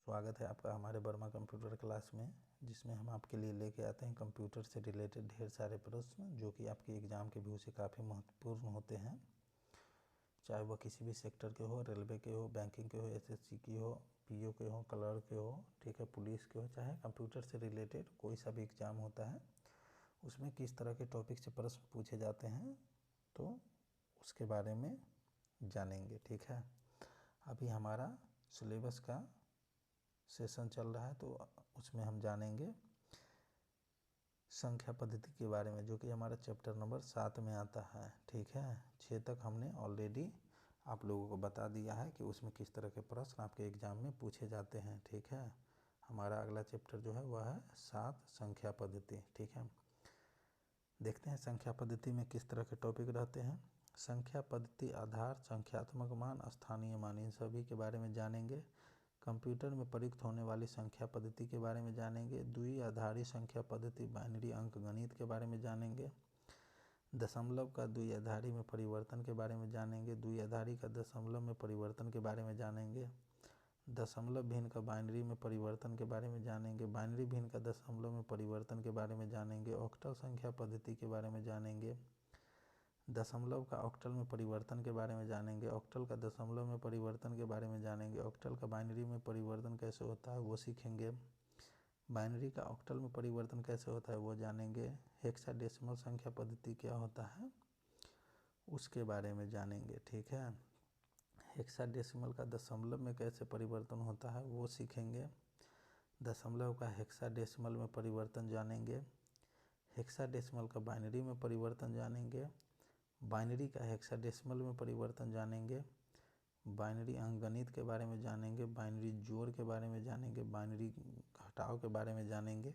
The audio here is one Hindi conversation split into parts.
स्वागत है आपका हमारे वर्मा कंप्यूटर क्लास में, जिसमें हम आपके लिए लेके आते हैं कंप्यूटर से रिलेटेड ढेर सारे प्रश्न जो कि आपके एग्ज़ाम के व्यू से काफ़ी महत्वपूर्ण होते हैं। चाहे वह किसी भी सेक्टर के हो, रेलवे के हो, बैंकिंग के हो, एसएससी की हो, पीओ के हो, क्लर्क के हो, ठीक है, पुलिस के हो, चाहे कंप्यूटर से रिलेटेड कोई सा भी एग्ज़ाम होता है उसमें किस तरह के टॉपिक से प्रश्न पूछे जाते हैं तो उसके बारे में जानेंगे। ठीक है, अभी हमारा सिलेबस का सेशन चल रहा है तो उसमें हम जानेंगे संख्या पद्धति के बारे में, जो कि हमारा चैप्टर नंबर 7 में आता है। ठीक है, 6 तक हमने ऑलरेडी आप लोगों को बता दिया है कि उसमें किस तरह के प्रश्न आपके एग्ज़ाम में पूछे जाते हैं। ठीक है, हमारा अगला चैप्टर जो है वह है 7 संख्या पद्धति। ठीक है, देखते हैं संख्या पद्धति में किस तरह के टॉपिक रहते हैं। संख्या पद्धति आधार, संख्यात्मक मान, स्थानीय मान, इन सभी के बारे में जानेंगे। कंप्यूटर में प्रयुक्त होने वाली संख्या पद्धति के बारे में जानेंगे। द्विआधारी संख्या पद्धति, बाइनरी अंक गणित के बारे में जानेंगे। दशमलव का द्विआधारी में परिवर्तन के बारे में जानेंगे। द्विआधारी का दशमलव में परिवर्तन के बारे में जानेंगे। दशमलव भिन्न का बाइनरी में परिवर्तन के बारे में जानेंगे। बाइनरी भिन्न का दशमलव में परिवर्तन के बारे में जानेंगे। ऑक्टल संख्या पद्धति के बारे में जानेंगे। दशमलव का ऑक्टल में परिवर्तन के बारे में जानेंगे। ऑक्टल का दशमलव में परिवर्तन के बारे में जानेंगे। ऑक्टल का बाइनरी में परिवर्तन कैसे होता है वो सीखेंगे। बाइनरी का ऑक्टल में परिवर्तन कैसे होता है वो जानेंगे। हेक्साडेसिमल संख्या पद्धति क्या होता है उसके बारे में जानेंगे। ठीक है, हेक्साडेसिमल का दशमलव में कैसे परिवर्तन होता है वो सीखेंगे। दशमलव का हेक्साडेसिमल में परिवर्तन जानेंगे। हेक्साडेसिमल का बाइनरी में परिवर्तन जानेंगे। बाइनरी का हेक्साडेसिमल में परिवर्तन जानेंगे। बाइनरी अंकगणित के बारे में जानेंगे। बाइनरी जोड़ के बारे में जानेंगे। बाइनरी घटाव के बारे में जानेंगे।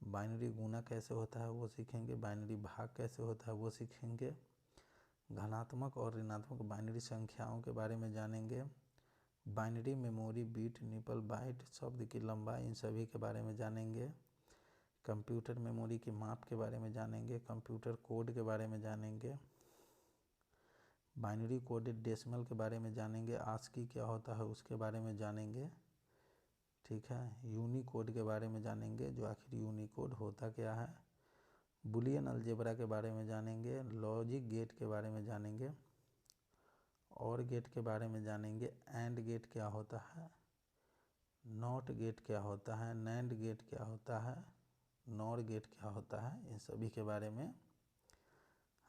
बाइनरी गुणा कैसे होता है वो सीखेंगे। बाइनरी भाग कैसे होता है वो सीखेंगे। धनात्मक और ऋणात्मक बाइनरी संख्याओं के बारे में जानेंगे। Binary memory, bit, nibble, byte, शब्द की लंबाई, इन सभी के बारे में जानेंगे। कंप्यूटर मेमोरी की माप के बारे में जानेंगे। कंप्यूटर कोड के बारे में जानेंगे। बाइनरी कोडेड डेसिमल के बारे में जानेंगे। आस्की क्या होता है उसके बारे में जानेंगे। ठीक है, यूनिकोड के बारे में जानेंगे, जो आखिर यूनिकोड होता क्या है। बुलियन अलजेब्रा के बारे में जानेंगे। लॉजिक गेट के बारे में जानेंगे। और गेट के बारे में जानेंगे। एंड गेट क्या होता है, नॉट गेट क्या होता है, नैंड गेट क्या होता है, नॉर गेट क्या होता है, इन सभी के बारे में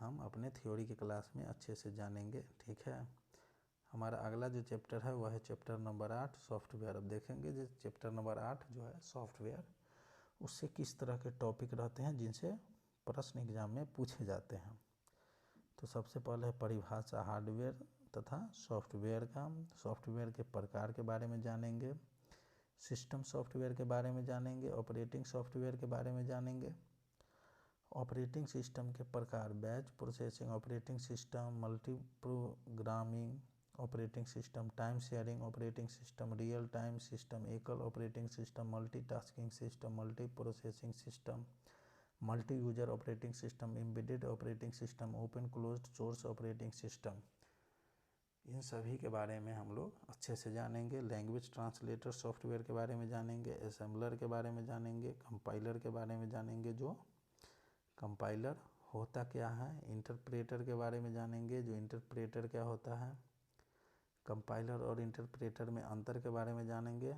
हम अपने थ्योरी की क्लास में अच्छे से जानेंगे। ठीक है, हमारा अगला जो चैप्टर है वह है चैप्टर नंबर 8 सॉफ्टवेयर। अब देखेंगे जो चैप्टर नंबर 8 जो है सॉफ्टवेयर, उससे किस तरह के टॉपिक रहते हैं जिनसे प्रश्न एग्जाम में पूछे जाते हैं। तो सबसे पहले है परिभाषा हार्डवेयर तथा सॉफ्टवेयर का। सॉफ्टवेयर के प्रकार के बारे में जानेंगे। सिस्टम सॉफ्टवेयर के बारे में जानेंगे। ऑपरेटिंग सॉफ्टवेयर के बारे में जानेंगे। ऑपरेटिंग सिस्टम के प्रकार, batch processing operating system, multi programming operating system, time sharing operating system, real time system, एकल operating system, multitasking system, multi processing system, multi user operating system, embedded operating system, open closed source operating system, इन सभी के बारे में हम लोग अच्छे से जानेंगे। लैंग्वेज ट्रांसलेटर सॉफ्टवेयर के बारे में जानेंगे। असेंबलर के बारे में जानेंगे। कंपाइलर के बारे में जानेंगे, जो कंपाइलर होता क्या है। इंटरप्रेटर के बारे में जानेंगे, जो इंटरप्रेटर क्या होता है। कंपाइलर और इंटरप्रेटर में अंतर के बारे में जानेंगे।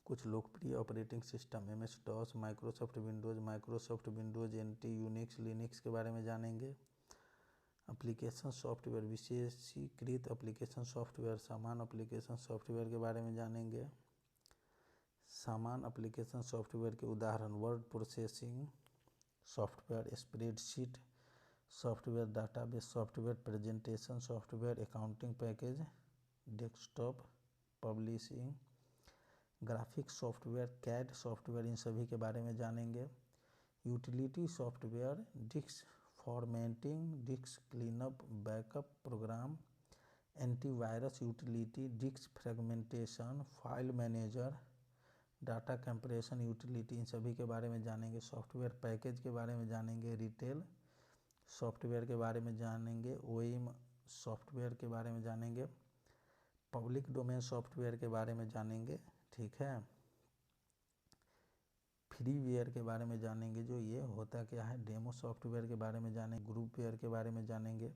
कुछ लोकप्रिय operating system, MS DOS, Microsoft Windows NT, Unix, Linux के बारे में जानेंगे। एप्लीकेशन सॉफ्टवेयर, विशेषीकृत एप्लीकेशन सॉफ्टवेयर, सामान्य एप्लीकेशन सॉफ्टवेयर के बारे में जानेंगे। सामान्य एप्लीकेशन सॉफ्टवेयर के उदाहरण word processing software, spreadsheet software, database software, presentation software, accounting package, desktop publishing, graphics software, CAD software, इन सभी के बारे में जानेंगे। Utility software, disk formatting, disk cleanup, backup program, antivirus utility, disk fragmentation, file manager, data compression utility, इन सभी के बारे में जानेंगे। सॉफ्टवेयर पैकेज के बारे में जानेंगे। रिटेल सॉफ्टवेयर के बारे में जानेंगे। OEM सॉफ्टवेयर के बारे में जानेंगे। पब्लिक डोमेन सॉफ्टवेयर के बारे में जानेंगे, ठीक है। फ्रीवेयर के बारे में जानेंगे, जो ये होता क्या है, डेमो सॉफ्टवेयर के बारे में जानेंगे, ग्रुपवेयर के बारे में जानेंगे,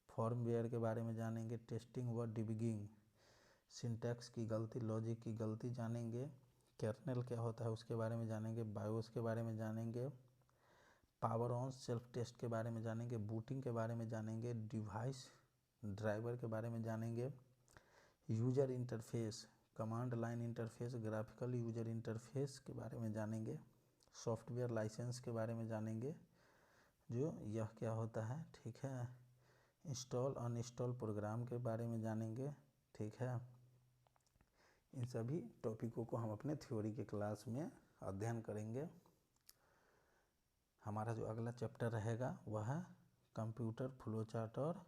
फॉर्मवेयर के बारे में जानेंगे, टेस्टिंग व डिबगिंग, सिंटैक्स की गलती, लॉजिक की गलती जानेंगे, कर्नेल क्या होता है उसके बारे में जानेंगे, बायोस के बारे में जानेंगे, पावर ऑन सेल्फ टेस्ट के बारे में जानेंगे, बूटिंग के बारे में जानेंगे, डिवाइस ड्राइवर के बारे में जानेंगे, user interface, command line interface, graphical user interface के बारे में जानेंगे, सॉफ्टवेयर लाइसेंस के बारे में जानेंगे, जो यह क्या होता है, ठीक है। इंस्टॉल अनइंस्टॉल प्रोग्राम के बारे में जानेंगे, ठीक है। इन सभी टॉपिकों को हम अपने थ्योरी के क्लास में अध्ययन करेंगे। हमारा जो अगला चैप्टर रहेगा वह है कंप्यूटर फ्लोचार्ट और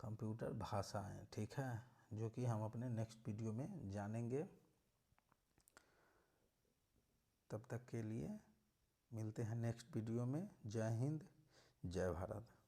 कंप्यूटर भाषाएं, ठीक है, जो कि हम अपने नेक्स्ट वीडियो में जानेंगे। तब तक के लिए मिलते हैं नेक्स्ट वीडियो में। जय हिंद, जय भारत।